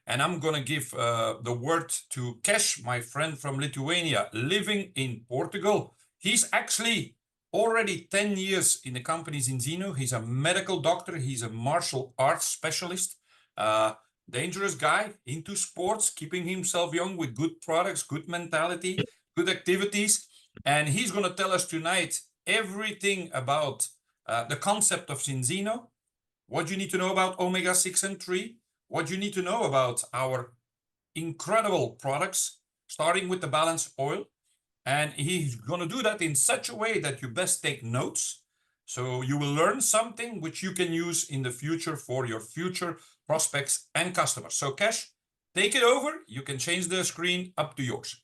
And I'm going to give the word to Kesh, my friend from Lithuania, living in Portugal. He's actually already 10 years in the company Zinzino. He's a medical doctor. He's a martial arts specialist. Uh, Dangerous guy into sports, keeping himself young with good products, good mentality, good activities. And he's going to tell us tonight everything about the concept of Zinzino, what you need to know about omega 6 and 3, what you need to know about our incredible products, starting with the balanced oil. And he's going to do that in such a way that you best take notes. So you will learn something which you can use in the future for your future prospects and customers. So Kesh, take it over. You can change the screen, up to yours.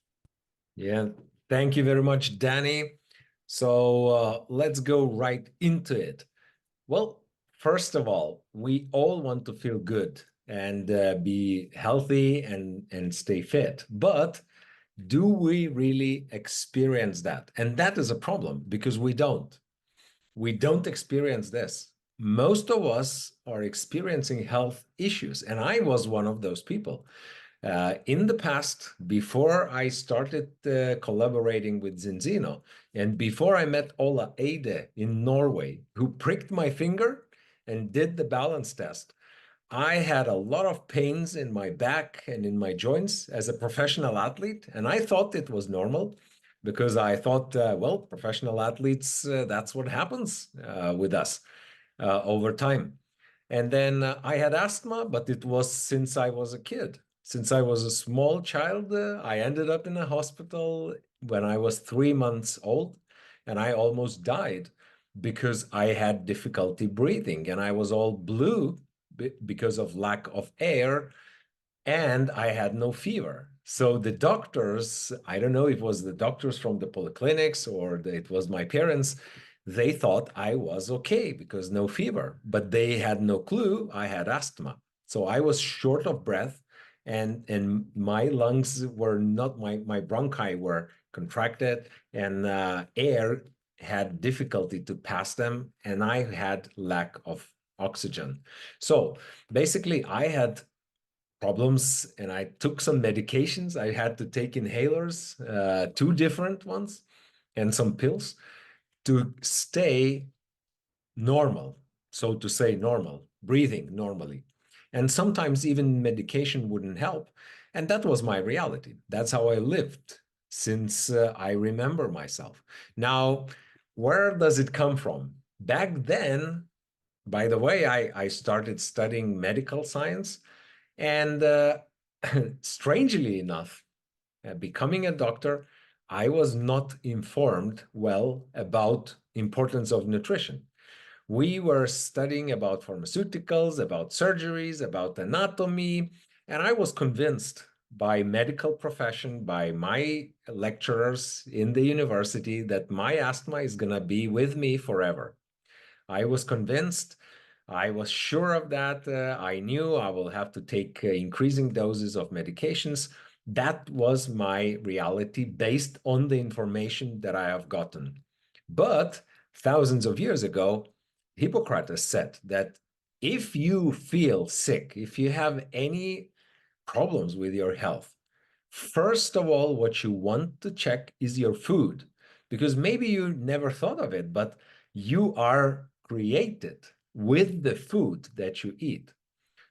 Yeah, thank you very much, Danny. So let's go right into it. Well, first of all, we all want to feel good and be healthy and stay fit. But do we really experience that? And that is a problem because we don't. We don't experience this. Most of us are experiencing health issues, and I was one of those people. In the past, before I started collaborating with Zinzino, and before I met Ola Eide in Norway, who pricked my finger and did the balance test, I had a lot of pains in my back and in my joints as a professional athlete, and I thought it was normal because I thought, well, professional athletes, that's what happens with us over time. And then I had asthma, but it was since I was a kid. Since I was a small child, I ended up in a hospital when I was 3 months old, and I almost died because I had difficulty breathing, and I was all blue because of lack of air, and I had no fever. So the doctors, I don't know if it was the doctors from the polyclinics or it was my parents, they thought I was okay because no fever, but they had no clue I had asthma. So I was short of breath, and my lungs were not, my bronchi were contracted, and air had difficulty to pass them, and I had lack of oxygen. So basically, I had problems and I took some medications. I had to take inhalers, two different ones, and some pills to stay normal, so to say, normal, breathing normally. And sometimes even medication wouldn't help. And that was my reality. That's how I lived since I remember myself. Now, where does it come from? Back then, by the way, I started studying medical science. And strangely enough, becoming a doctor, I was not informed well about importance of nutrition. We were studying about pharmaceuticals, about surgeries, about anatomy, and I was convinced by medical profession, by my lecturers in the university that my asthma is going to be with me forever. I was convinced. I was sure of that. I knew I will have to take increasing doses of medications. That was my reality based on the information that I have gotten. But thousands of years ago, Hippocrates said that if you feel sick, if you have any problems with your health, first of all, what you want to check is your food, because maybe you never thought of it, but you are created with the food that you eat.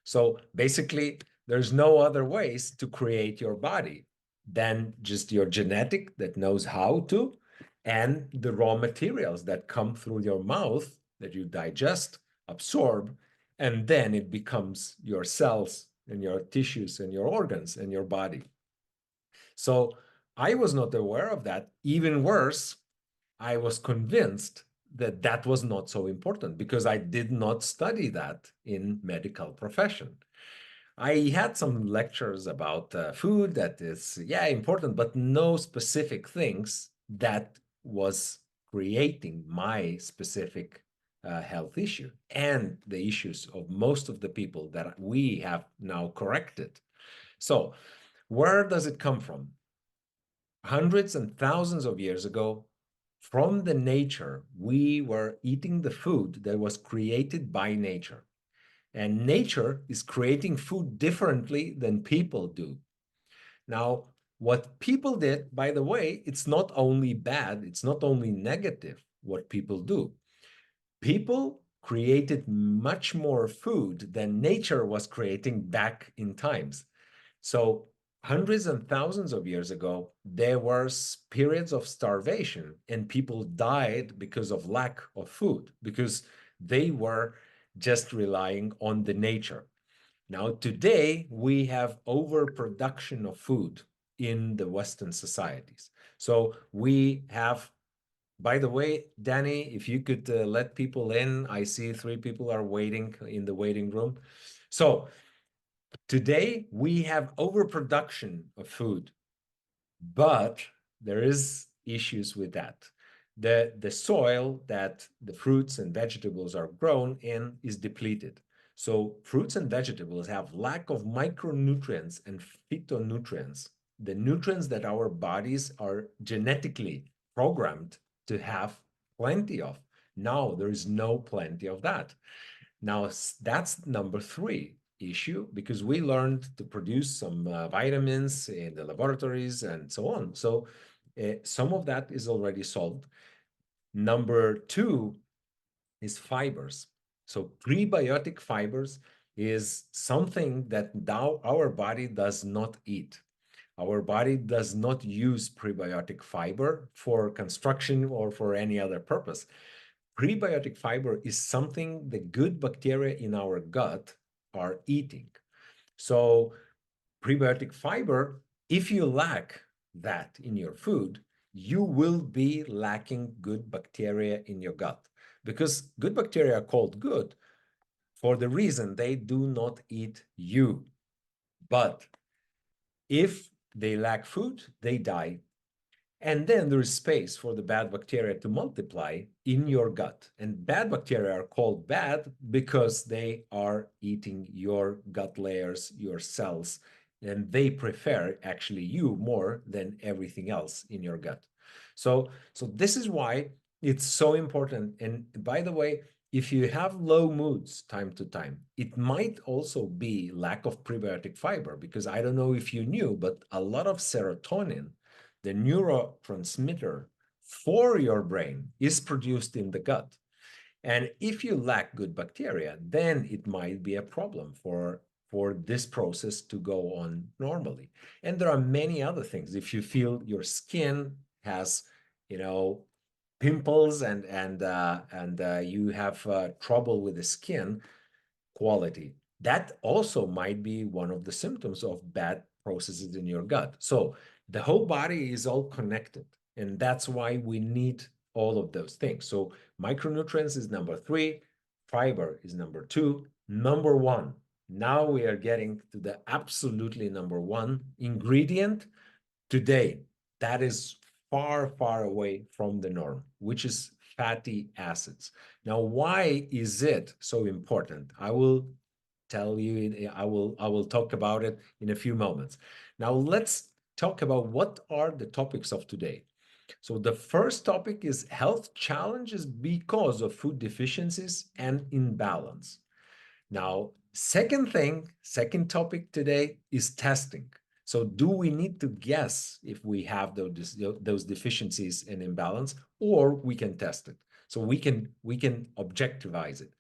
So basically, there's no other ways to create your body than just your genetic that knows how to, and the raw materials that come through your mouth that you digest, absorb, and then it becomes your cells and your tissues and your organs and your body. So I was not aware of that. Even worse, I was convinced that that was not so important because I did not study that in medical profession. I had some lectures about food that is, yeah, important, but no specific things that was creating my specific health issue and the issues of most of the people that we have now corrected. So where does it come from? Hundreds and thousands of years ago, from the nature, we were eating the food that was created by nature. And nature is creating food differently than people do. Now, what people did, by the way, it's not only bad, it's not only negative what people do. People created much more food than nature was creating back in times. So hundreds and thousands of years ago, there were periods of starvation and people died because of lack of food, because they were just relying on the nature. Now, today, we have overproduction of food in the Western societies. So we have, by the way, Danny, if you could let people in, I see 3 people are waiting in the waiting room. So today we have overproduction of food, but there is issues with that. The soil that the fruits and vegetables are grown in is depleted. So fruits and vegetables have lack of micronutrients and phytonutrients, the nutrients that our bodies are genetically programmed to have plenty of. Now there is no plenty of that. Now, that's number 3 issue, because we learned to produce some vitamins in the laboratories and so on. So some of that is already solved. Number 2 is fibers. So prebiotic fibers is something that now our body does not eat. Our body does not use prebiotic fiber for construction or for any other purpose. Prebiotic fiber is something the good bacteria in our gut are eating. So prebiotic fiber, if you lack that in your food, you will be lacking good bacteria in your gut, because good bacteria are called good for the reason they do not eat you. But if they lack food, they die. And then there is space for the bad bacteria to multiply in your gut. And bad bacteria are called bad because they are eating your gut layers, your cells, and they prefer actually you more than everything else in your gut. So this is why it's so important. And by the way, if you have low moods time to time, it might also be lack of prebiotic fiber, because I don't know if you knew, but a lot of serotonin, the neurotransmitter for your brain, is produced in the gut. And if you lack good bacteria, then it might be a problem for this process to go on normally. And there are many other things. If you feel your skin has, you know, pimples and you have trouble with the skin quality, that also might be one of the symptoms of bad processes in your gut. So the whole body is all connected, and that's why we need all of those things. So micronutrients is number 3, fiber is number 2, number 1. Now we are getting to the absolutely number 1 ingredient today that is far, far away from the norm, which is fatty acids. Now, why is it so important? I will tell you, I will talk about it in a few moments. Now, let's talk about what are the topics of today. So the first topic is health challenges because of food deficiencies and imbalance. Now, second topic today is testing. So do we need to guess if we have those deficiencies and imbalance, or we can test it? So we can objectivize it.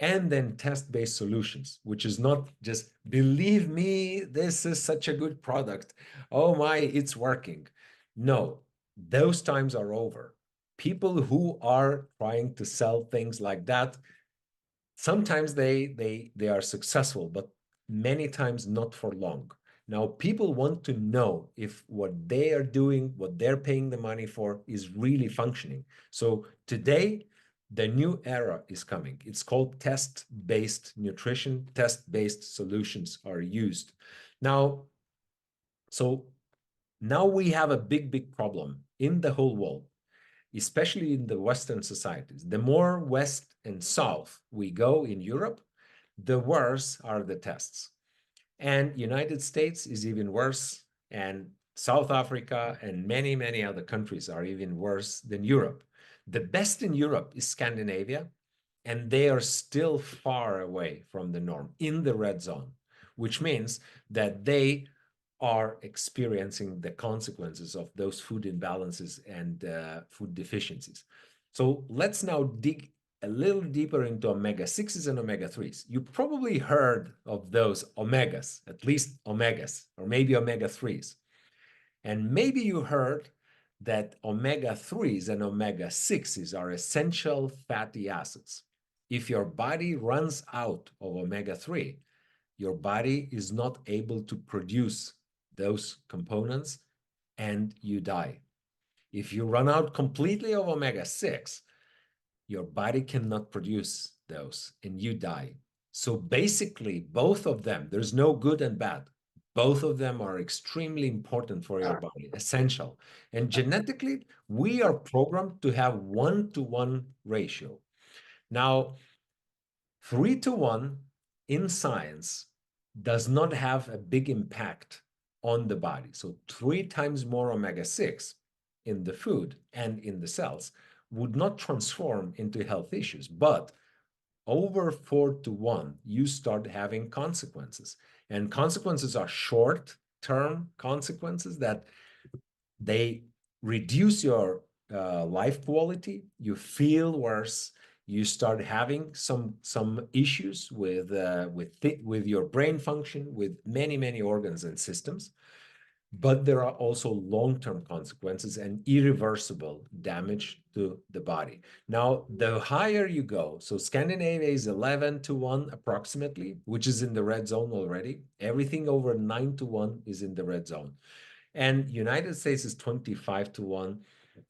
And then test-based solutions, which is not just, believe me, this is such a good product. Oh my, it's working. No, those times are over. People who are trying to sell things like that, sometimes they are successful, but many times not for long. Now people want to know if what they are doing, what they're paying the money for, is really functioning. So today the new era is coming. It's called test-based nutrition. Test-based solutions are used now. So now we have a big problem in the whole world, especially in the Western societies. The more west and south we go in Europe, the worse are the tests. And United States is even worse, and South Africa and many, many other countries are even worse than Europe. The best in Europe is Scandinavia, and they are still far away from the norm in the red zone, which means that they are experiencing the consequences of those food imbalances and food deficiencies. So let's now dig a little deeper into omega-6s and omega-3s. You probably heard of those omegas, at least omegas, or maybe omega-3s. And maybe you heard that omega-3s and omega-6s are essential fatty acids. If your body runs out of omega-3, your body is not able to produce those components and you die. If you run out completely of omega-6, your body cannot produce those and you die. So basically, both of them, there's no good and bad. Both of them are extremely important for your body, essential. And genetically, we are programmed to have 1-to-1 ratio. Now, 3-to-1 in science does not have a big impact on the body. So 3 times more omega-6 in the food and in the cells would not transform into health issues. But over 4-to-1, you start having consequences. And consequences are short-term consequences that they reduce your life quality. You feel worse. You start having some issues with your brain function, with many organs and systems. But there are also long-term consequences and irreversible damage to the body. Now, the higher you go, so Scandinavia is 11-to-1 approximately, which is in the red zone already. Everything over 9-to-1 is in the red zone. And United States is 25-to-1.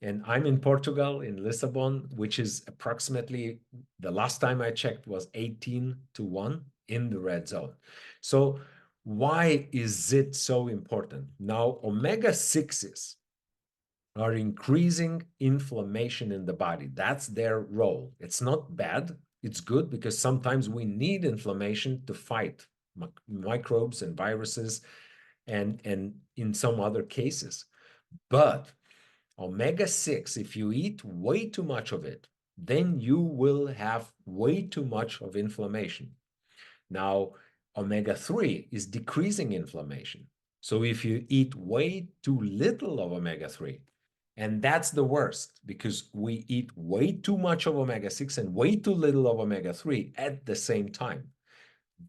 And I'm in Portugal, in Lisbon, which is approximately, the last time I checked was 18-to-1 in the red zone. So why is it so important? Now, omega-6s are increasing inflammation in the body. That's their role. It's not bad. It's good because sometimes we need inflammation to fight microbes and viruses and in some other cases. But omega-6, if you eat way too much of it, then you will have way too much of inflammation. Now, omega-3 is decreasing inflammation. So if you eat way too little of omega-3, and that's the worst because we eat way too much of omega-6 and way too little of omega-3 at the same time.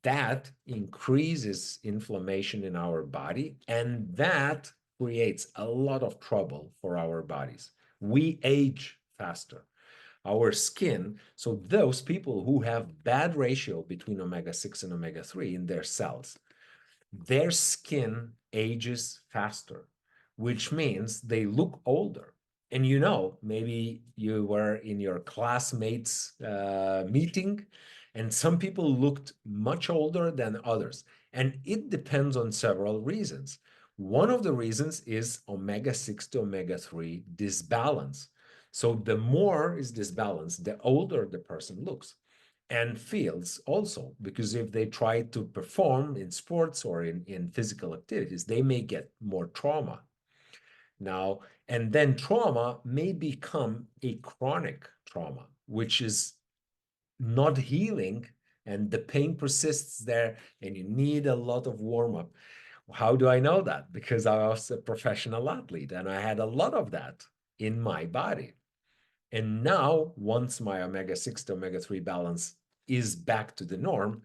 That increases inflammation in our body, and that creates a lot of trouble for our bodies. We age faster. Our skin, so those people who have bad ratio between omega-6 and omega-3 in their cells, their skin ages faster, which means they look older. And you know, maybe you were in your classmates' meeting, and some people looked much older than others. And it depends on several reasons. One of the reasons is omega-6 to omega-3 disbalance. So the more is disbalanced, the older the person looks and feels also, because if they try to perform in sports or in physical activities, they may get more trauma. Now, and then trauma may become a chronic trauma, which is not healing, and the pain persists there, and you need a lot of warm-up. How do I know that? Because I was a professional athlete, and I had a lot of that in my body. And now, once my omega-6 to omega-3 balance is back to the norm,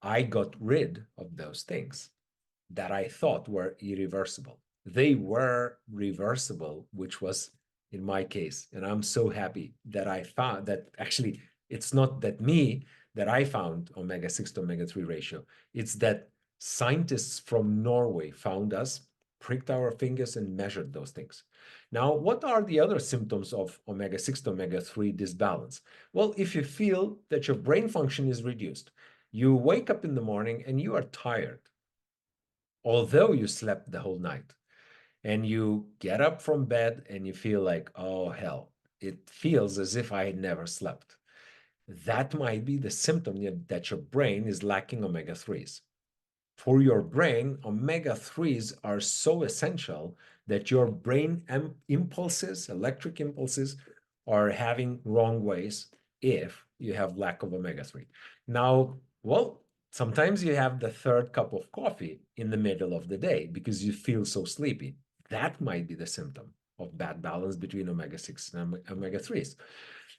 I got rid of those things that I thought were irreversible. They were reversible, which was in my case. And I'm so happy that I found that actually it's not that me that I found omega-6 to omega-3 ratio. It's that scientists from Norway found us, pricked our fingers and measured those things. Now, what are the other symptoms of omega-6 to omega-3 disbalance? Well, if you feel that your brain function is reduced, you wake up in the morning and you are tired, although you slept the whole night, and you get up from bed and you feel like, oh, hell, it feels as if I had never slept. That might be the symptom that your brain is lacking omega-3s. For your brain, omega-3s are so essential that your brain impulses, electric impulses, are having wrong ways if you have lack of omega-3. Now, well, sometimes you have the third cup of coffee in the middle of the day because you feel so sleepy. That might be the symptom of bad balance between omega-6 and omega-3s.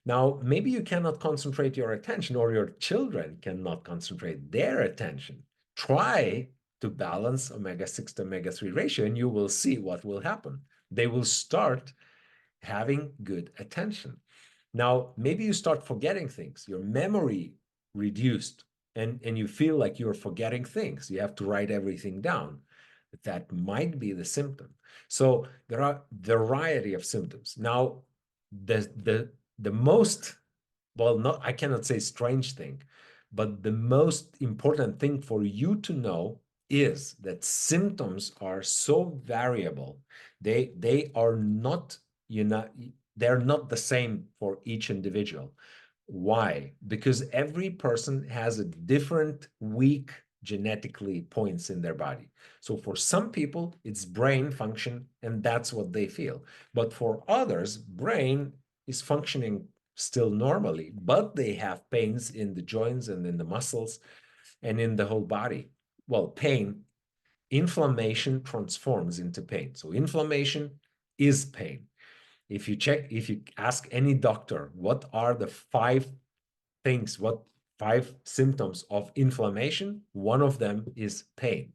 Now, maybe you cannot concentrate your attention, or your children cannot concentrate their attention. Try to balance omega-6 to omega-3 ratio, and you will see what will happen. They will start having good attention. Now, maybe you start forgetting things, your memory reduced, and you feel like you're forgetting things. You have to write everything down. That might be the symptom. So there are a variety of symptoms. Now, the most, well, not, I cannot say strange thing, but the most important thing for you to know is that symptoms are so variable. They are not, they're not the same for each individual. Why? Because every person has a different weak genetically points in their body. So for some people, it's brain function, and that's what they feel. But for others, brain is functioning still normally, but they have pains in the joints and in the muscles and in the whole body. Well, pain, inflammation transforms into pain. So inflammation is pain. If you ask any doctor, what are the 5 things, what 5 symptoms of inflammation? One of them is pain.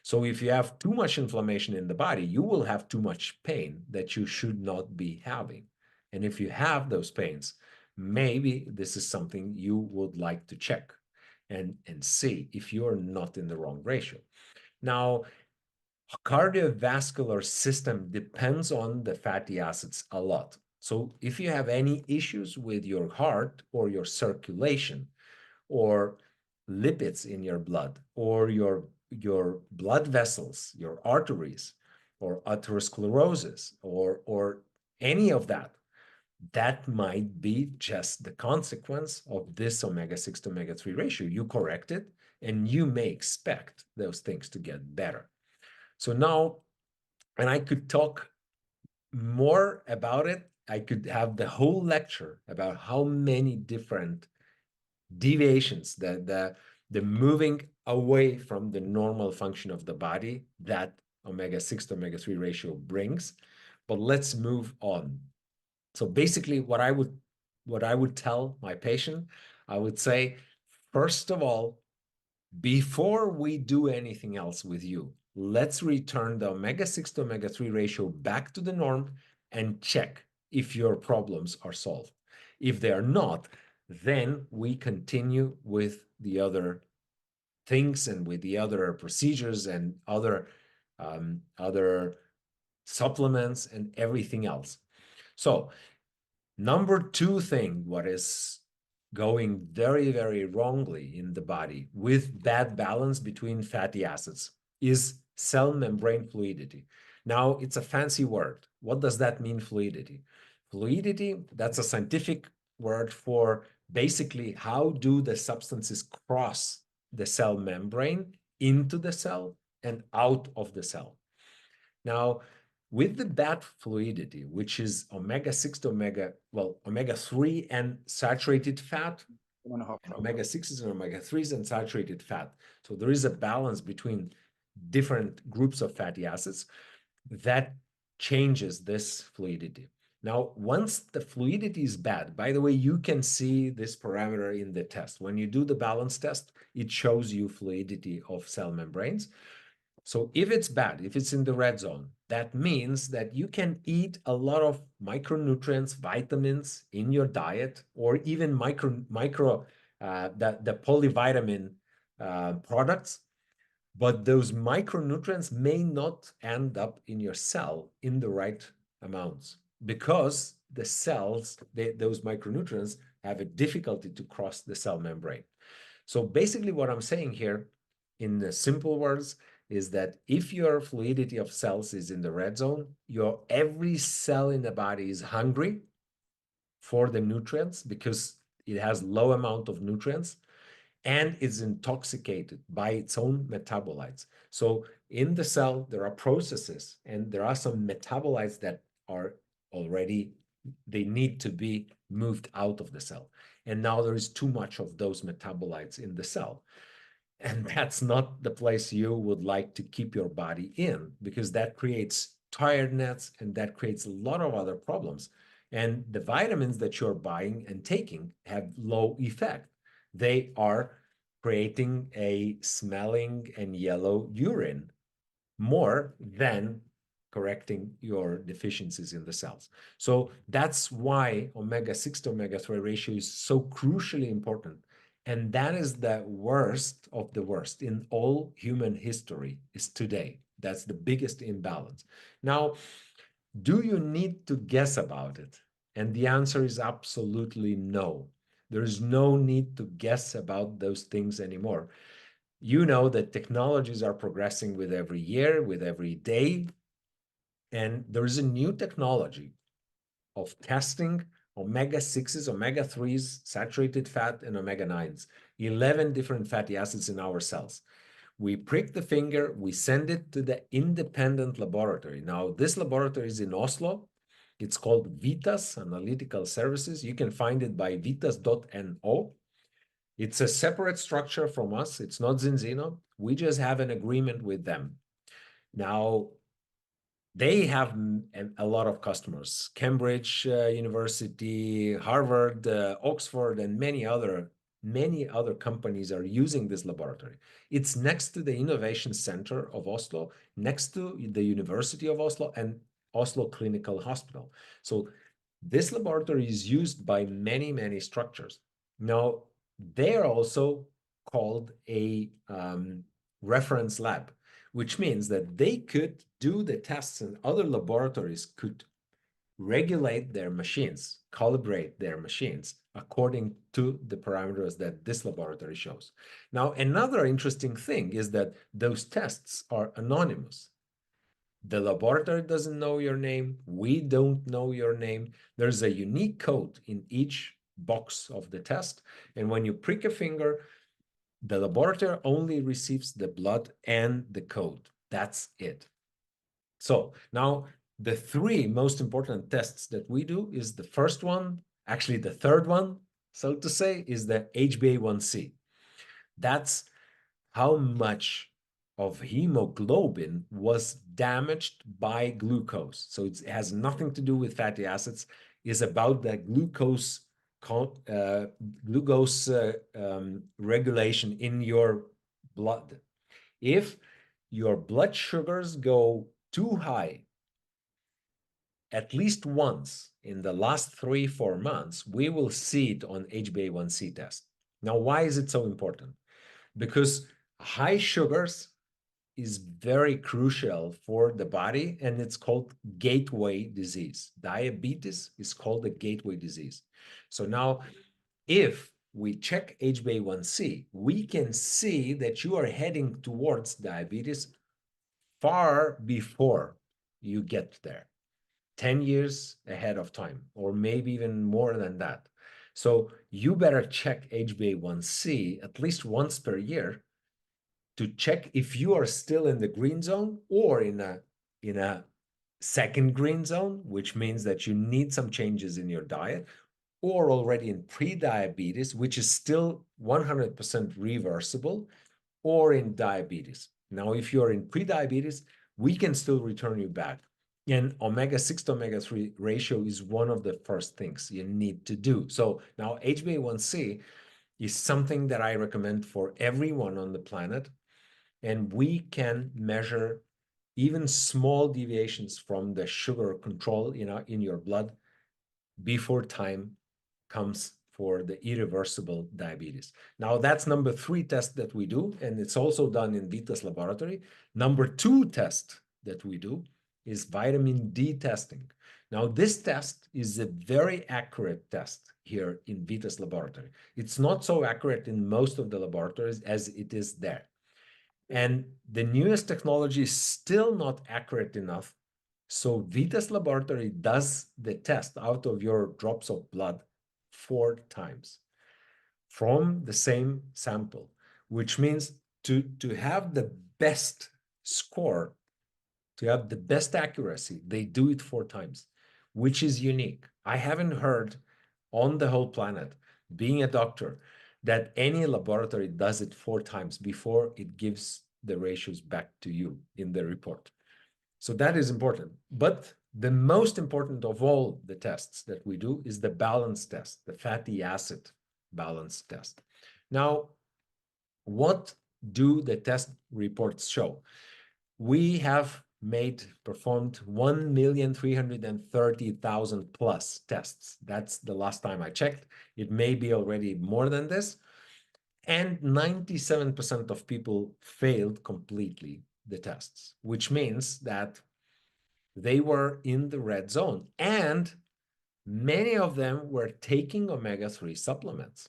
So if you have too much inflammation in the body, you will have too much pain that you should not be having. And if you have those pains, maybe this is something you would like to check and see if you're not in the wrong ratio. Now, cardiovascular system depends on the fatty acids a lot. So if you have any issues with your heart or your circulation or lipids in your blood or your blood vessels, your arteries, or atherosclerosis, or any of that, that might be just the consequence of this omega-6 to omega-3 ratio. You correct it, and you may expect those things to get better. So now, and I could talk more about it. I could have the whole lecture about how many different deviations, the moving away from the normal function of the body that omega-6 to omega-3 ratio brings. But let's move on. So basically what I would tell my patient, I would say, first of all, before we do anything else with you, let's return the omega-6 to omega-3 ratio back to the norm and check if your problems are solved. If they are not, then we continue with the other things and with the other procedures and other supplements and everything else. So number 2 thing, what is going very, very wrongly in the body with bad balance between fatty acids is cell membrane fluidity. Now, it's a fancy word. What does that mean, fluidity? Fluidity, that's a scientific word for basically how do the substances cross the cell membrane into the cell and out of the cell. Now, with the bad fluidity, which is omega-6 to omega-3 and saturated fat, omega-6s and omega-3s and saturated fat. So there is a balance between different groups of fatty acids that changes this fluidity. Now, once the fluidity is bad, by the way, you can see this parameter in the test. When you do the balance test, it shows you fluidity of cell membranes. So if it's bad, if it's in the red zone, that means that you can eat a lot of micronutrients, vitamins in your diet, or even the polyvitamin products, but those micronutrients may not end up in your cell in the right amounts because the cells, those micronutrients have a difficulty to cross the cell membrane. So basically what I'm saying here in the simple words is that if your fluidity of cells is in the red zone, your every cell in the body is hungry for the nutrients because it has low amount of nutrients and is intoxicated by its own metabolites. So in the cell, there are processes and there are some metabolites that are already they need to be moved out of the cell. And now there is too much of those metabolites in the cell. And that's not the place you would like to keep your body in, because that creates tiredness and that creates a lot of other problems. And the vitamins that you're buying and taking have low effect. They are creating a smelling and yellow urine more than correcting your deficiencies in the cells. So that's why omega-6 to omega-3 ratio is so crucially important. And that is the worst of the worst in all human history is today. That's the biggest imbalance. Now, do you need to guess about it? And the answer is absolutely no. There is no need to guess about those things anymore. You know that technologies are progressing with every year, with every day. And there is a new technology of testing omega-6s, omega-3s, saturated fat, and omega-9s, 11 different fatty acids in our cells. We prick the finger, we send it to the independent laboratory. Now, this laboratory is in Oslo. It's called Vitas Analytical Services. You can find it by vitas.no. It's a separate structure from us. It's not Zinzino. We just have an agreement with them. Now, they have a lot of customers. Cambridge University, Harvard, Oxford, and many other companies are using this laboratory. It's next to the Innovation Center of Oslo, next to the University of Oslo and Oslo Clinical Hospital. So this laboratory is used by many structures. Now, they are also called a reference lab, which means that they could do the tests and other laboratories could regulate their machines, calibrate their machines according to the parameters that this laboratory shows. Now, another interesting thing is that those tests are anonymous. The laboratory doesn't know your name. We don't know your name. There's a unique code in each box of the test. And when you prick a finger, the laboratory only receives the blood and the code. That's it. So now the three most important tests that we do is the first one, actually the third one, so to say, is the HbA1c. That's how much of hemoglobin was damaged by glucose. So it has nothing to do with fatty acids. It's about the glucose regulation in your blood. If your blood sugars go too high, at least once in the last 3-4 months, we will see it on HbA1c test. Now, why is it so important? Because high sugars is very crucial for the body, and it's called gateway disease. Diabetes is called a gateway disease. So now, if we check HbA1c, we can see that you are heading towards diabetes far before you get there, 10 years ahead of time, or maybe even more than that. So you better check HbA1c at least once per year to check if you are still in the green zone or in a second green zone, which means that you need some changes in your diet, or already in pre-diabetes, which is still 100% reversible, or in diabetes. Now, if you're in pre-diabetes, we can still return you back. And omega-6 to omega-3 ratio is one of the first things you need to do. So now HbA1c is something that I recommend for everyone on the planet. And we can measure even small deviations from the sugar control in your blood before time comes for the irreversible diabetes. Now, that's number 3 test that we do, and it's also done in Vitas laboratory. Number 2 test that we do is vitamin D testing. Now, this test is a very accurate test here in Vitas laboratory. It's not so accurate in most of the laboratories as it is there. And the newest technology is still not accurate enough. So Vitas laboratory does the test out of your drops of blood 4 times from the same sample, which means to have the best score, to have the best accuracy, they do it 4 times. which is unique. I haven't heard on the whole planet, being a doctor, that any laboratory does it 4 times before it gives the ratios back to you in the report. So that is important. But the most important of all the tests that we do is the balance test, the fatty acid balance test. Now, what do the test reports show? We have performed 1,330,000 plus tests. That's the last time I checked. It may be already more than this. And 97% of people failed completely the tests, which means that they were in the red zone. And many of them were taking omega-3 supplements.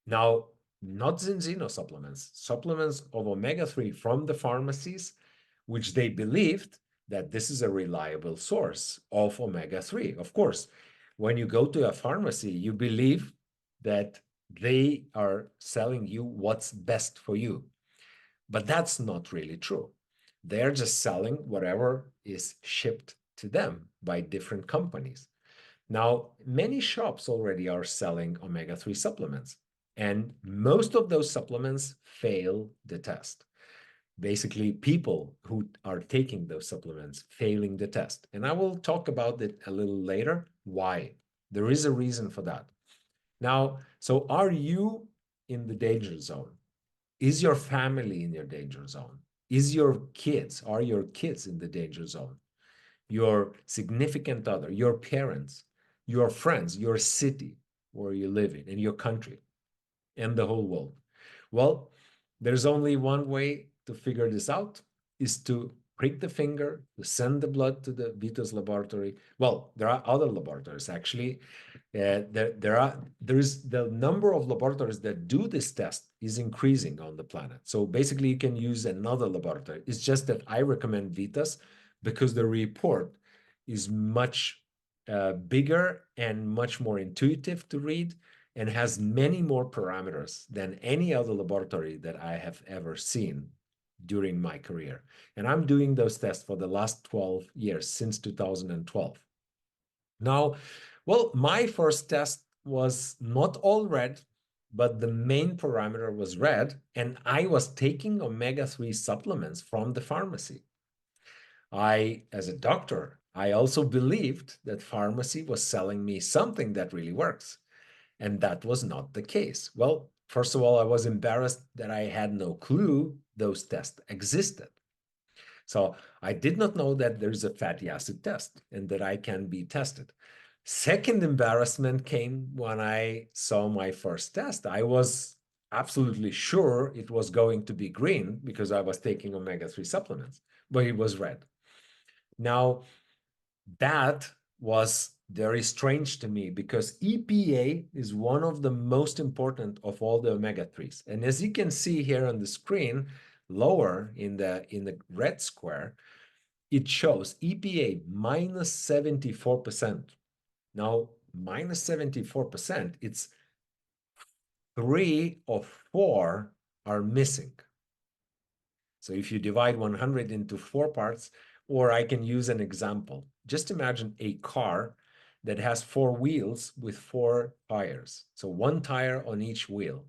Now, not Zinzino supplements, supplements of omega-3 from the pharmacies, which they believed that this is a reliable source of omega-3. Of course, when you go to a pharmacy, you believe that they are selling you what's best for you. But that's not really true. They're just selling whatever is shipped to them by different companies. Now, many shops already are selling omega-3 supplements, and most of those supplements fail the test. Basically, people who are taking those supplements failing the test. And I will talk about it a little later, why. There is a reason for that. Now, so are you in the danger zone? Is your family in your danger zone? Are your kids in the danger zone? Your significant other, your parents, your friends, your city where you live in your country, and the whole world? Well, there's only one way to figure this out, is to prick the finger, to send the blood to the Vitas laboratory. Well, there are other laboratories actually. There is the number of laboratories that do this test is increasing on the planet. So basically, you can use another laboratory. It's just that I recommend Vitas because the report is much bigger and much more intuitive to read, and has many more parameters than any other laboratory that I have ever seen during my career. And I'm doing those tests for the last 12 years, since 2012. Now, well, my first test was not all red, but the main parameter was red, and I was taking omega-3 supplements from the pharmacy. As a doctor, I also believed that pharmacy was selling me something that really works. And that was not the case. Well, first of all, I was embarrassed that I had no clue those tests existed. So I did not know that there's a fatty acid test and that I can be tested. Second embarrassment came when I saw my first test. I was absolutely sure it was going to be green because I was taking omega-3 supplements, but it was red. Now, that was very strange to me because EPA is one of the most important of all the omega-3s. And as you can see here on the screen, lower in the red square, it shows EPA minus 74%. Now, minus 74%, it's 3 of 4 are missing. So if you divide 100 into 4 parts, or I can use an example. Just imagine a car that has 4 wheels with 4 tires. So 1 tire on each wheel,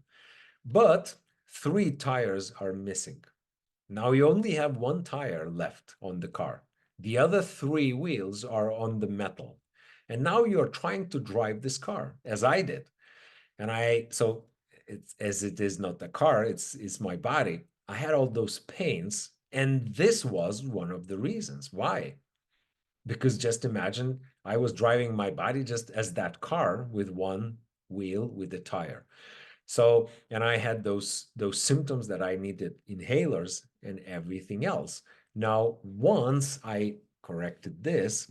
but 3 tires are missing. Now you only have 1 tire left on the car. The other 3 wheels are on the metal. And now you're trying to drive this car, as I did. And so as it is not the car, it's my body. I had all those pains, and this was one of the reasons. Why? Because just imagine I was driving my body just as that car with 1 wheel with a tire. So, and I had those symptoms that I needed inhalers and everything else. Now, once I corrected this,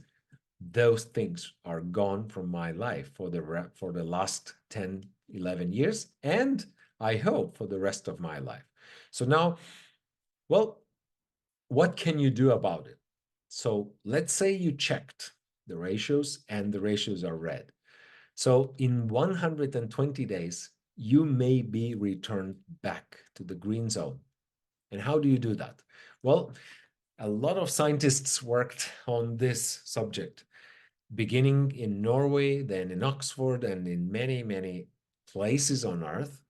those things are gone from my life for the last 10, 11 years, and I hope for the rest of my life. So now, well, what can you do about it? So let's say you checked the ratios and the ratios are red. So in 120 days, you may be returned back to the green zone. And how do you do that? Well, a lot of scientists worked on this subject. beginning in Norway, then in Oxford, and in many, many places on Earth.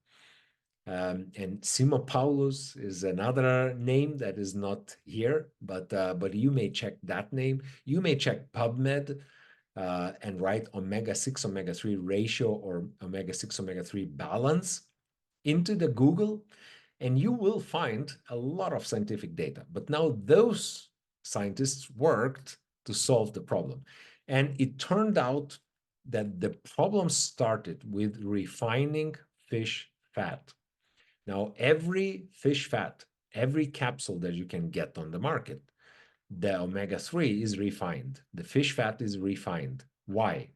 And Paulus is another name that is not here, but you may check that name. You may check PubMed and write omega-6, omega-3 ratio or omega-6, omega-3 balance into the Google, and you will find a lot of scientific data. But now those scientists worked to solve the problem. And it turned out that the problem started with refining fish fat. Now, every fish fat, every capsule that you can get on the market, the omega-3 is refined. The fish fat is refined. Why?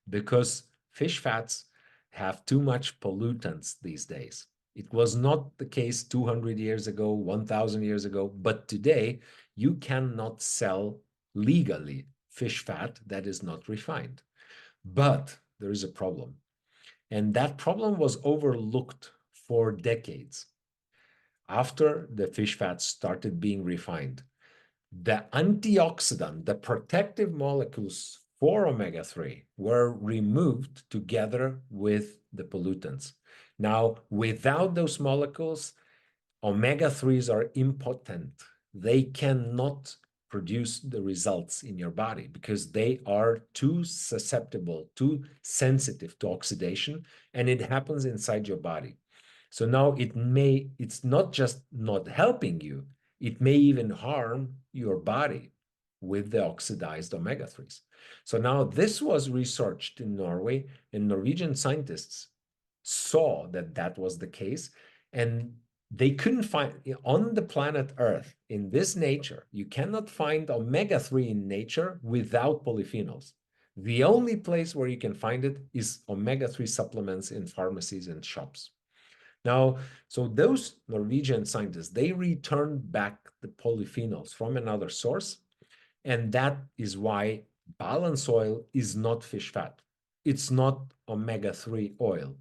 Because fish fats have too much pollutants these days. It was not the case 200 years ago, 1,000 years ago, but today you cannot sell legally fish fat that is not refined. But there is a problem. And that problem was overlooked for decades. After the fish fats started being refined, the antioxidant, the protective molecules for omega-3 were removed together with the pollutants. Now, without those molecules, omega-3s are impotent. They cannot produce the results in your body because they are too susceptible, too sensitive to oxidation, and it happens inside your body. So now it's not just not helping you, it may even harm your body with the oxidized omega-3s. So now this was researched in Norway, and Norwegian scientists saw that that was the case, and they couldn't find on the planet Earth, in this nature, you cannot find omega-3 in nature without polyphenols. The only place where you can find it is omega-3 supplements in pharmacies and shops. Now, so those Norwegian scientists, they returned back the polyphenols from another source, and that is why balance oil is not fish fat. It's not omega-3 oil.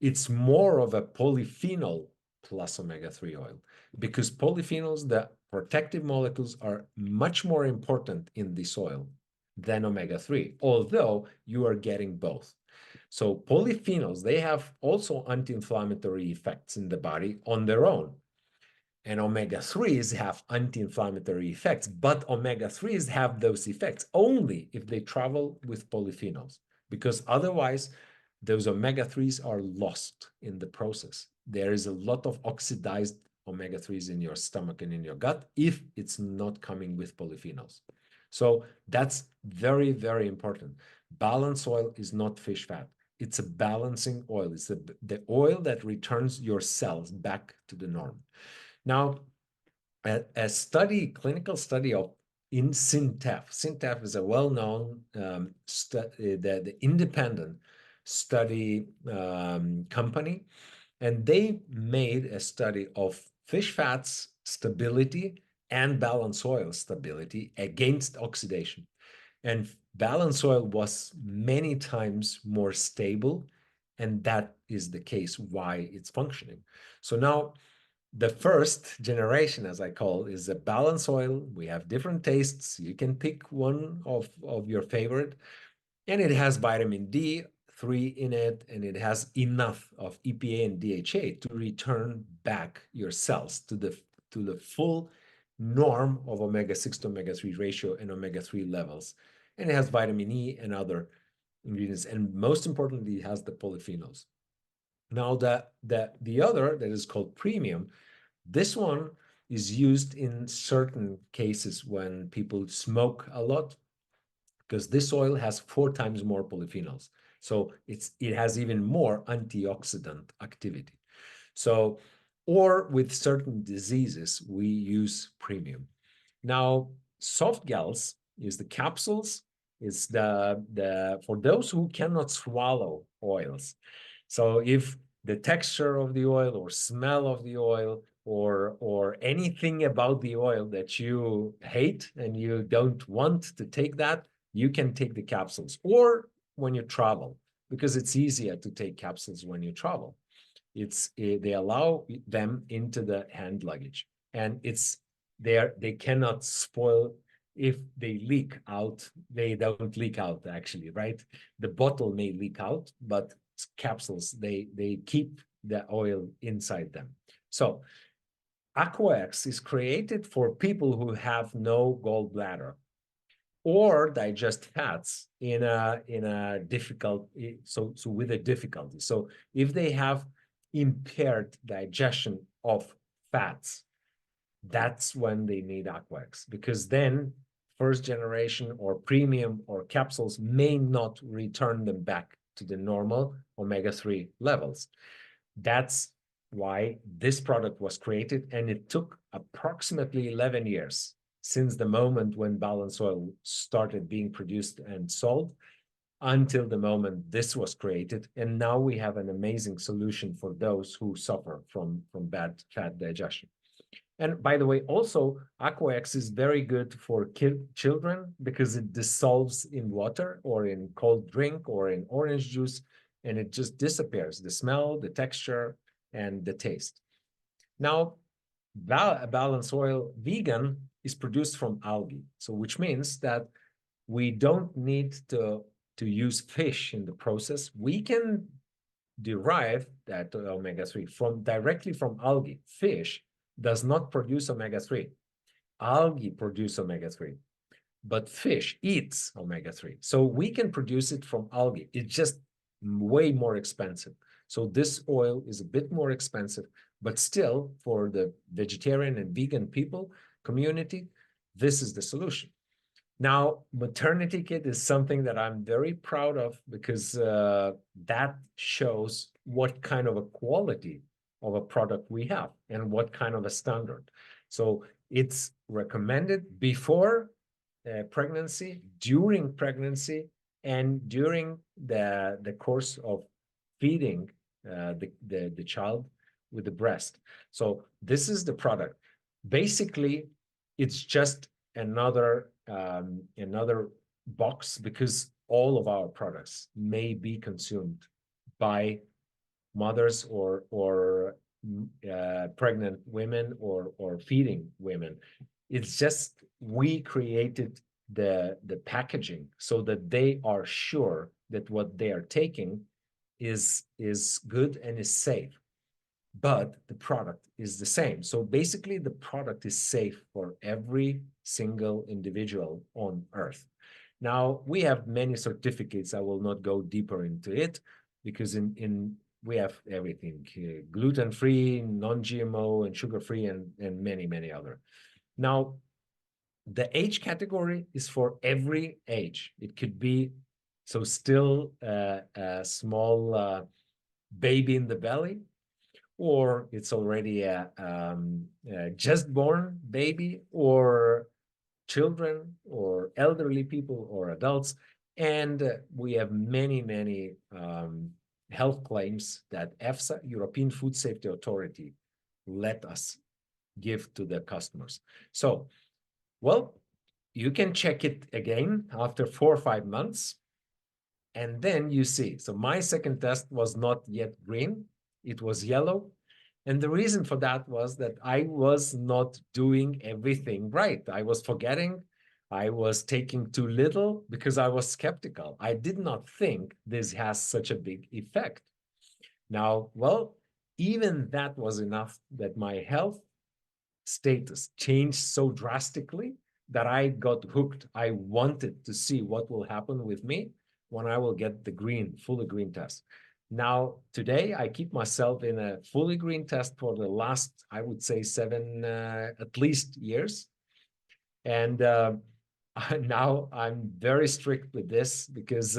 It's more of a polyphenol plus omega-3 oil, because polyphenols, the protective molecules, are much more important in this oil than omega-3, although you are getting both. So polyphenols, they have also anti-inflammatory effects in the body on their own. And omega-3s have anti-inflammatory effects, but omega-3s have those effects only if they travel with polyphenols, because otherwise those omega-3s are lost in the process. There is a lot of oxidized omega-3s in your stomach and in your gut if it's not coming with polyphenols. So that's very, very important. Balanced oil is not fish fat. It's a balancing oil. It's the oil that returns your cells back to the norm. Now, a study, clinical study of in SINTEF. SINTEF is a well-known the independent study company, and they made a study of fish fats stability and balance oil stability against oxidation. And balance oil was many times more stable, and that is the case why it's functioning. So now the first generation, as I call, is a balance oil. We have different tastes. You can pick one of your favorite, and it has vitamin D3 in it, and it has enough of EPA and DHA to return back your cells to the full norm of omega-6 to omega-3 ratio and omega-3 levels. And it has vitamin E and other ingredients, and most importantly, it has the polyphenols. Now, the other that is called premium, this one is used in certain cases when people smoke a lot, because this oil has 4 times more polyphenols. So it has even more antioxidant activity. So, or with certain diseases, we use premium. Now, soft gels is the capsules. It's the for those who cannot swallow oils. So if the texture of the oil or smell of the oil or anything about the oil that you hate and you don't want to take that, you can take the capsules, or when you travel, because it's easier to take capsules when you travel. They allow them into the hand luggage, and they cannot spoil if they leak out, they don't leak out actually, right? The bottle may leak out, but capsules, they keep the oil inside them. So Aquax is created for people who have no gallbladder or digest fats in a difficult, so with a difficulty. So if they have impaired digestion of fats, that's when they need Aquax, because then first generation or premium or capsules may not return them back to the normal omega-3 levels. That's why this product was created, and it took approximately 11 years since the moment when Balance Oil started being produced and sold until the moment this was created. And now we have an amazing solution for those who suffer from bad fat digestion. And by the way, also Aquax is very good for children because it dissolves in water or in cold drink or in orange juice, and it just disappears, the smell, the texture, and the taste. Now, Balance Oil Vegan is produced from algae, so which means that we don't need to use fish in the process. We can derive that omega-3 from directly from algae. Fish does not produce omega-3. Algae produce omega-3, but fish eats omega-3. So we can produce it from algae. It's just way more expensive. So this oil is a bit more expensive, but still for the vegetarian and vegan people community, this is the solution. Now, maternity kit is something that I'm very proud of because that shows what kind of a quality of a product we have and what kind of a standard. So it's recommended before pregnancy, during pregnancy, and during the course of feeding the child with the breast. So this is the product. Basically, it's just another box because all of our products may be consumed by mothers or pregnant women or feeding women. It's just we created the packaging so that they are sure that what they are taking is good and is safe, but the product is the same. So basically, the product is safe for every single individual on Earth. Now, we have many certificates. I will not go deeper into it because we have everything, gluten-free, non-GMO, and sugar-free, and many other. Now, the age category is for every age. It could be so still a small baby in the belly, or it's already a just born baby, or children, or elderly people, or adults. And we have many health claims that EFSA, European Food Safety Authority, let us give to the customers. So, well, you can check it again after 4 or 5 months, and then you see. So my second test was not yet green, it was yellow. And the reason for that was that I was not doing everything right. I was forgetting, I was taking too little because I was skeptical. I did not think this has such a big effect. Now, well, even that was enough that my health status changed so drastically that I got hooked. I wanted to see what will happen with me when I will get the green, fully green test. Now, today, I keep myself in a fully green test for the last, I would say, 7 at least years. And now I'm very strict with this because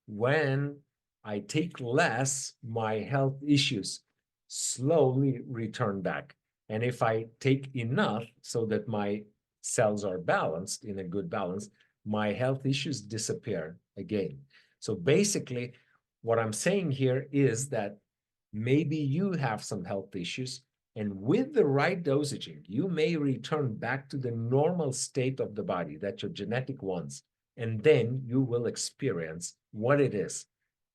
when I take less, my health issues slowly return back. And if I take enough so that my cells are balanced in a good balance, my health issues disappear again. So basically, what I'm saying here is that maybe you have some health issues, and with the right dosaging, you may return back to the normal state of the body that your genetic wants, and then you will experience what it is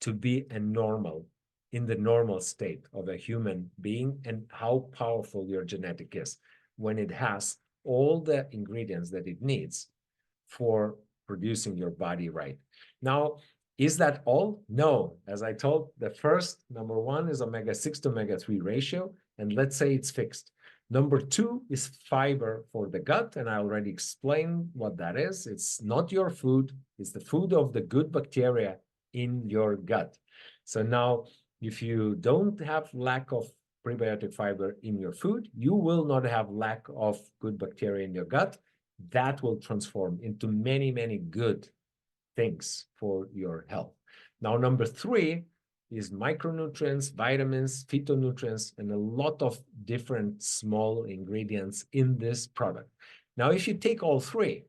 to be a normal, in the normal state of a human being, and how powerful your genetic is when it has all the ingredients that it needs for producing your body right. Now, is that all? No. As I told, the first, number one, is omega-6 to omega-3 ratio, and let's say it's fixed. Number two is fiber for the gut, and I already explained what that is. It's not your food, it's the food of the good bacteria in your gut. So now, if you don't have lack of prebiotic fiber in your food, you will not have lack of good bacteria in your gut. That will transform into many, many good things for your health. Now, number three is micronutrients, vitamins, phytonutrients, and a lot of different small ingredients in this product. Now, if you take all three,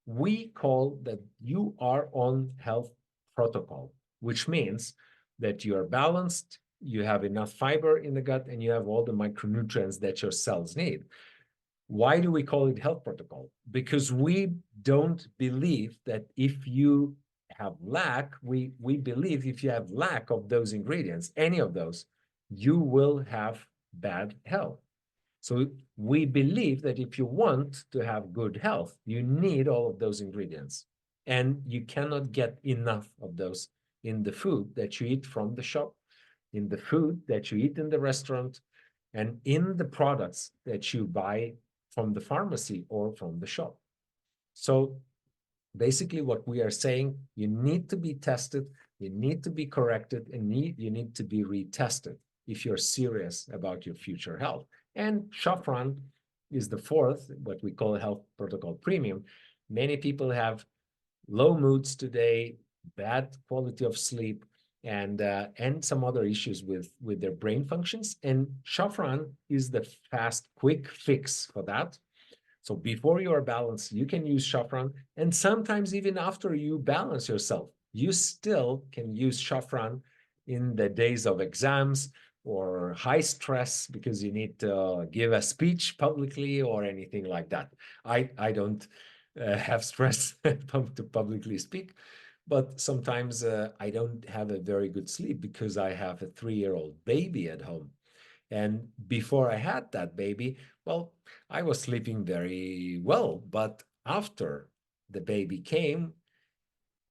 we call that you are on health protocol, which means that you are balanced, you have enough fiber in the gut, and you have all the micronutrients that your cells need. Why do we call it health protocol? Because we don't believe that if you have lack, we believe if you have lack of those ingredients, any of those, you will have bad health. So we believe that if you want to have good health, you need all of those ingredients. And you cannot get enough of those in the food that you eat from the shop, in the food that you eat in the restaurant, and in the products that you buy from the pharmacy or from the shop. So basically what we are saying, you need to be tested, you need to be corrected, and you need to be retested if you're serious about your future health. And Shafran is the fourth, what we call health protocol premium. Many people have low moods today, bad quality of sleep, and some other issues with their brain functions. And Shafran is the fast, quick fix for that. So before you are balanced, you can use Shafran, and sometimes even after you balance yourself, you still can use Shafran in the days of exams or high stress because you need to give a speech publicly or anything like that. I don't have stress to publicly speak, but sometimes I don't have a very good sleep because I have a 3-year-old baby at home. And before I had that baby, well, I was sleeping very well. But after the baby came,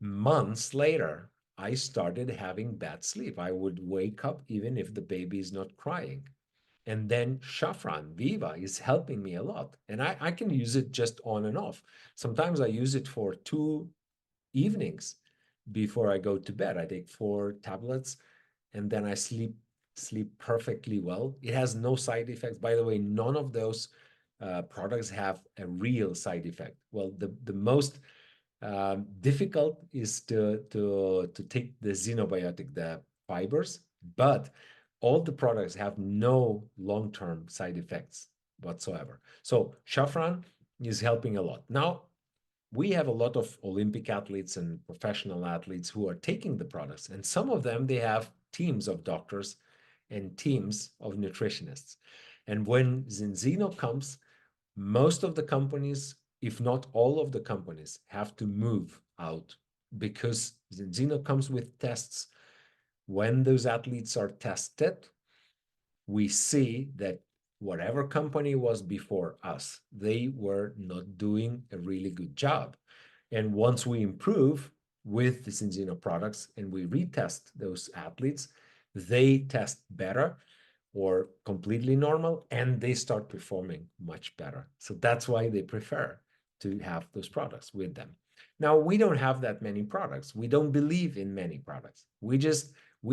months later, I started having bad sleep. I would wake up even if the baby is not crying. And then Shafran Viva is helping me a lot. And I can use it just on and off. Sometimes I use it for 2 evenings before I go to bed. I take 4 tablets and then I sleep perfectly well. It has no side effects. By the way, none of those products have a real side effect. Well, the most difficult is to take the xenobiotic, the fibers, but all the products have no long-term side effects whatsoever. So Shafran is helping a lot. Now, we have a lot of Olympic athletes and professional athletes who are taking the products, and some of them, they have teams of doctors and teams of nutritionists. And when Zinzino comes, most of the companies, if not all of the companies, have to move out because Zinzino comes with tests. When those athletes are tested, we see that whatever company was before us, they were not doing a really good job. And once we improve with the Zinzino products and we retest those athletes, they test better or completely normal and they start performing much better. So that's why they prefer to have those products with them. Now, we don't have that many products. We don't believe in many products. We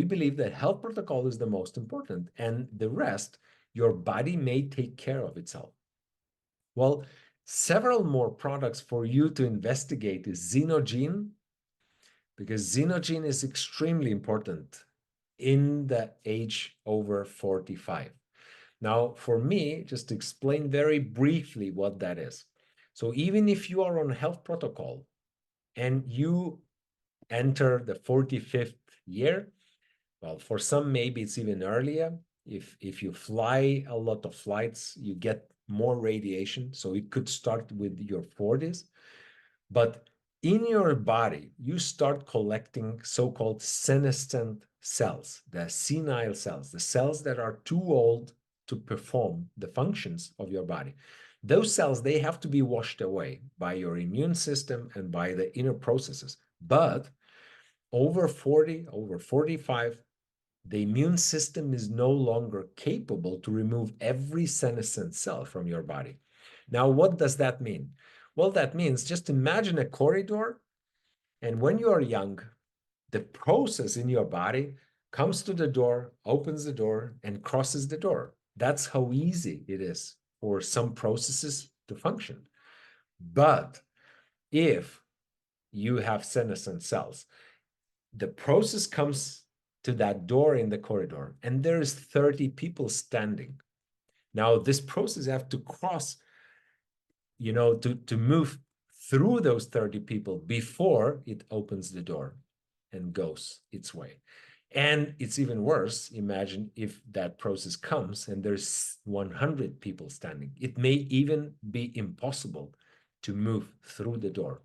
believe that health protocol is the most important, and the rest, your body may take care of itself. Well, several more products for you to investigate is Xenogene, because Xenogene is extremely important in the age over 45. Now, for me, just to explain very briefly what that is. So even if you are on health protocol and you enter the 45th year, well, for some, maybe it's even earlier. If you fly a lot of flights, you get more radiation. So it could start with your 40s. But in your body, you start collecting so-called senescent cells, the senile cells, the cells that are too old to perform the functions of your body. Those cells, they have to be washed away by your immune system and by the inner processes. But over 40, over 45, the immune system is no longer capable to remove every senescent cell from your body. Now, what does that mean? Well, that means just imagine a corridor, and when you are young, the process in your body comes to the door, opens the door, and crosses the door. That's how easy it is for some processes to function. But if you have senescent cells, the process comes to that door in the corridor, and there is 30 people standing. Now, this process have to cross, to move through those 30 people before it opens the door and goes its way. And it's even worse. Imagine if that process comes and there's 100 people standing. It may even be impossible to move through the door,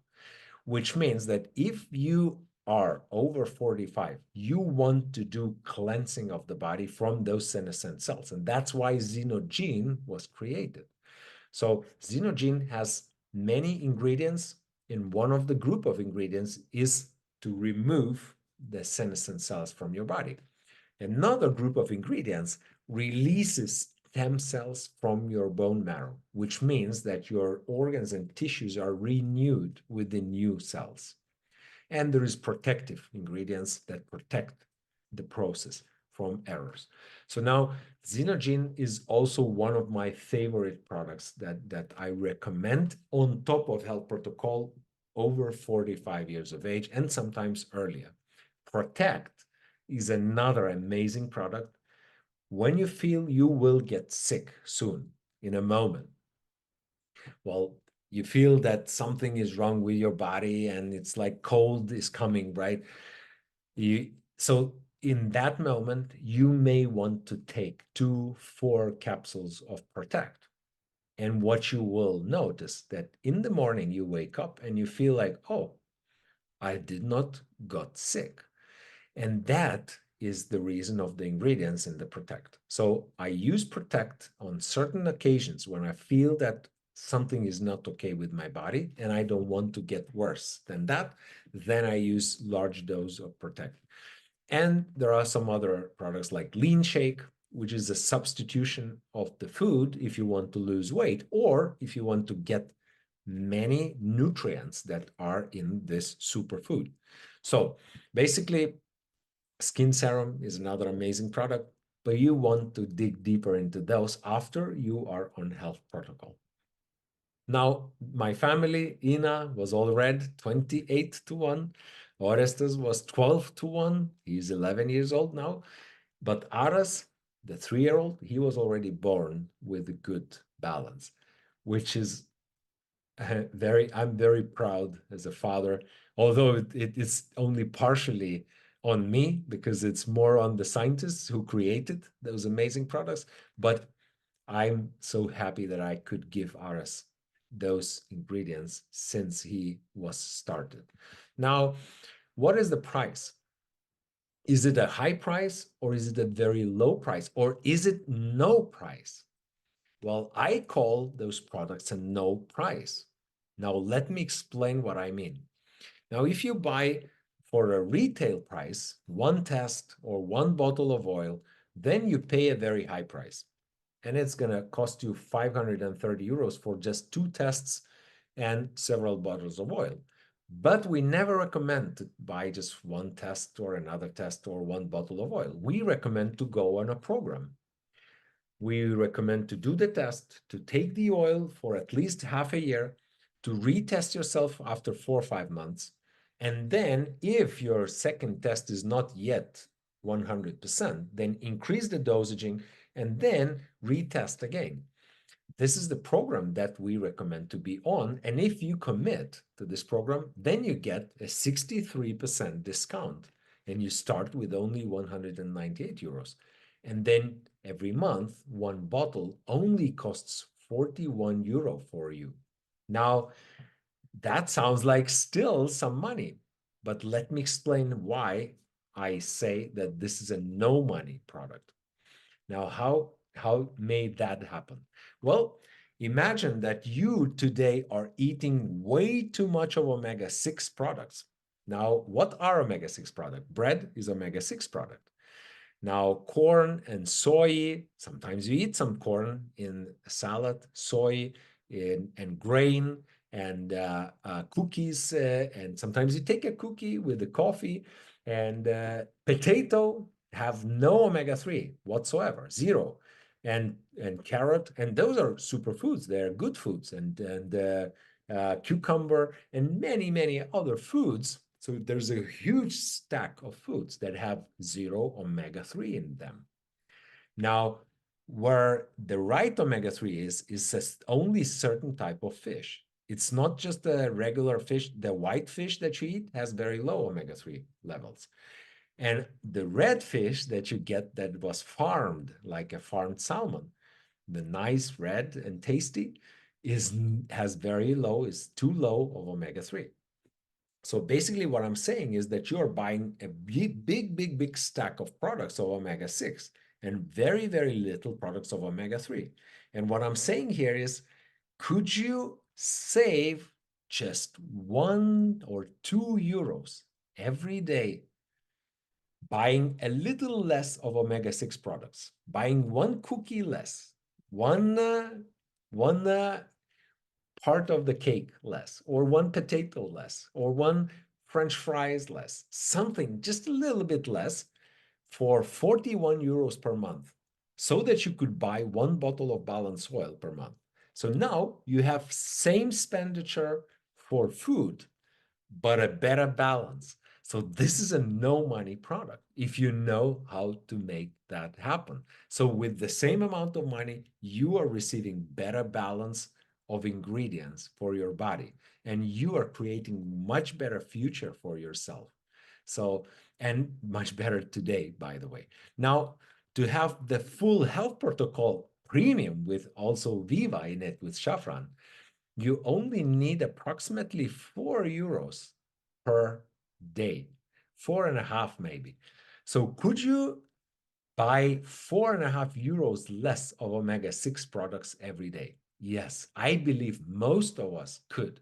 which means that if you are over 45, you want to do cleansing of the body from those senescent cells. And that's why Xenogene was created. So Xenogene has many ingredients, and one of the group of ingredients is to remove the senescent cells from your body. Another group of ingredients releases stem cells from your bone marrow, which means that your organs and tissues are renewed with the new cells. And there is protective ingredients that protect the process from errors. So now Xenogene is also one of my favorite products that I recommend on top of health protocol over 45 years of age and sometimes earlier. Protect is another amazing product. When you feel you will get sick soon, in a moment, well, you feel that something is wrong with your body and it's like cold is coming, right? So in that moment, you may want to take 4 capsules of Protect. And what you will notice that in the morning you wake up and you feel like, oh, I did not got sick. And that is the reason of the ingredients in the Protect. So I use Protect on certain occasions when I feel that something is not okay with my body and I don't want to get worse than that, then I use large dose of Protect. And there are some other products like Lean Shake, which is a substitution of the food if you want to lose weight or if you want to get many nutrients that are in this superfood. So basically, Skin Serum is another amazing product, but you want to dig deeper into those after you are on health protocol. Now, my family, Ina, was all red, 28-1. Orestes was 12-1. He's 11 years old now. But Aras, the 3-year-old, he was already born with a good balance, which is I'm very proud as a father, although it is only partially on me because it's more on the scientists who created those amazing products. But I'm so happy that I could give Aras those ingredients since he was started. Now, what is the price? Is it a high price or is it a very low price or is it no price? Well, I call those products a no price. Now, let me explain what I mean. Now, if you buy for a retail price, one test or one bottle of oil, then you pay a very high price. And it's going to cost you 530 euros for just 2 tests and several bottles of oil. But we never recommend to buy just one test or another test or one bottle of oil. We recommend to go on a program. We recommend to do the test, to take the oil for at least half a year, to retest yourself after 4 or 5 months. And then if your second test is not yet 100%, then increase the dosaging and then retest again. This is the program that we recommend to be on. And if you commit to this program, then you get a 63% discount and you start with only 198 euros. And then every month, one bottle only costs 41 euro for you. Now, that sounds like still some money, but let me explain why I say that this is a no money product. Now, how may that happen? Well, Imagine that you today are eating way too much of omega-6 products. Now, what are omega-6 products? Bread is omega-6 product. Now, corn and soy, sometimes you eat some corn in a salad, soy and grain and cookies, and sometimes you take a cookie with the coffee, and potato have no omega-3 whatsoever, zero, and carrot, and those are superfoods. They're good foods, and cucumber and many, many other foods. So there's a huge stack of foods that have zero omega-3 in them. Now, where the right omega-3 is only certain type of fish. It's not just the regular fish. The white fish that you eat has very low omega-3 levels. And the red fish that you get that was farmed, like a farmed salmon, the nice red and tasty, has very low, is too low of omega-3. So basically what I'm saying is that you're buying a big stack of products of omega-6 and very, very little products of omega-3. And what I'm saying here is, could you save just 1 or 2 euros every day buying a little less of omega-6 products, buying one cookie less, one part of the cake less, or one potato less, or one French fries less, something just a little bit less for 41 euros per month, so that you could buy one bottle of balanced oil per month. So now you have same expenditure for food, but a better balance. So this is a no money product if you know how to make that happen. So with the same amount of money, you are receiving better balance of ingredients for your body, and you are creating much better future for yourself. So, and much better today, by the way. Now, to have the full health protocol premium with also Viva in it with saffron, you only need approximately 4 euros per day, 4.5 maybe. So could you buy 4.5 euros less of omega-6 products every day? Yes, I believe most of us could.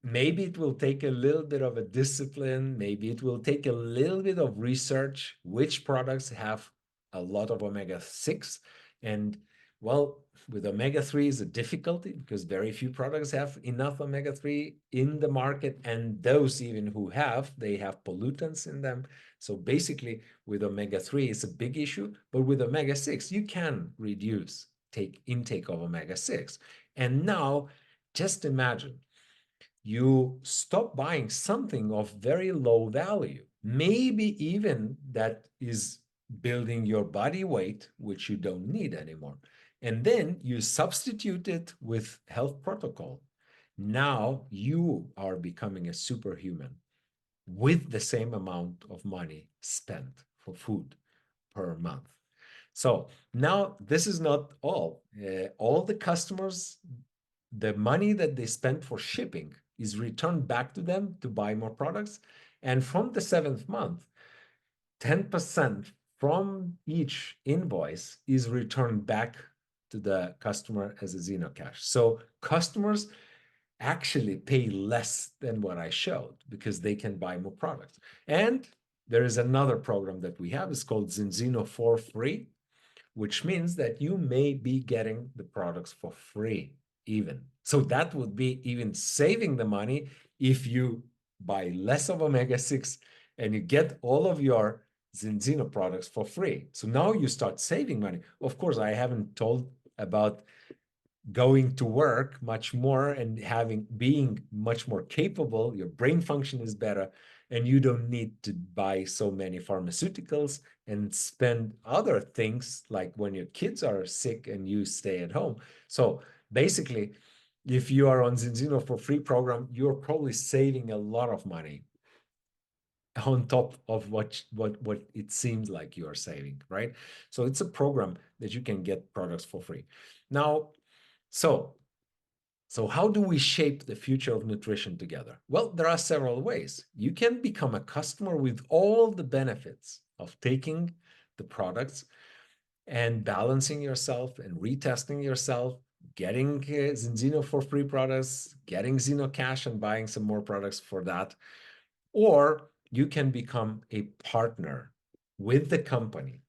Maybe it will take a little bit of a discipline. Maybe it will take a little bit of research, which products have a lot of omega-6. And well, with omega-3 is a difficulty because very few products have enough omega-3 in the market. And those even who have, they have pollutants in them. So basically with omega-3, it's a big issue. But with omega-6, you can reduce intake of omega-6. And now just imagine, you stop buying something of very low value, maybe even that is building your body weight, which you don't need anymore. And then you substitute it with health protocol. Now you are becoming a superhuman with the same amount of money spent for food per month. So now this is not all. All the customers, the money that they spent for shipping is returned back to them to buy more products. And from the 7th month, 10% from each invoice is returned back to the customer as a Zenocash. So customers actually pay less than what I showed because they can buy more products. And there is another program that we have. It's called Zinzino for free, which means that you may be getting the products for free even. So that would be even saving the money if you buy less of omega-6 and you get all of your Zinzino products for free. So now you start saving money. Of course, I haven't told about going to work much more and being much more capable. Your brain function is better, and you don't need to buy so many pharmaceuticals and spend other things like when your kids are sick and you stay at home. So basically, if you are on Zinzino for free program, you're probably saving a lot of money on top of what it seems like you are saving, right? So it's a program that you can get products for free. Now, so how do we shape the future of nutrition together? Well, there are several ways. You can become a customer with all the benefits of taking the products and balancing yourself and retesting yourself, getting Zinzino for free products, getting Zino Cash and buying some more products for that. Or you can become a partner with the company,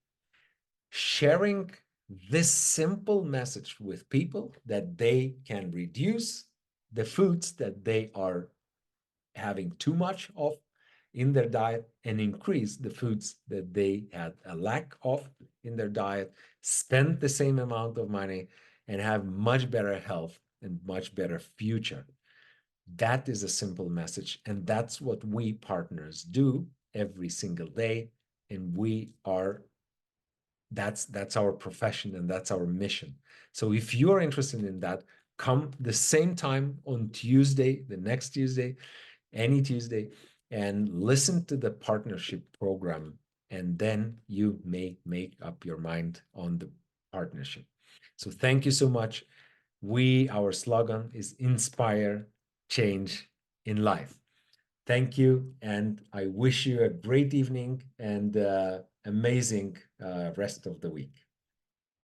sharing this simple message with people that they can reduce the foods that they are having too much of in their diet and increase the foods that they had a lack of in their diet, spend the same amount of money, and have much better health and much better future. That is a simple message, and that's what we partners do every single day. And we are that's our profession and that's our mission. So if you are interested in that, come the same time on Tuesday, the next Tuesday, any Tuesday, and listen to the partnership program, and then you may make up your mind on the partnership. So thank you so much. Our slogan is inspire change in life. Thank you, and I wish you a great evening and amazing rest of the week.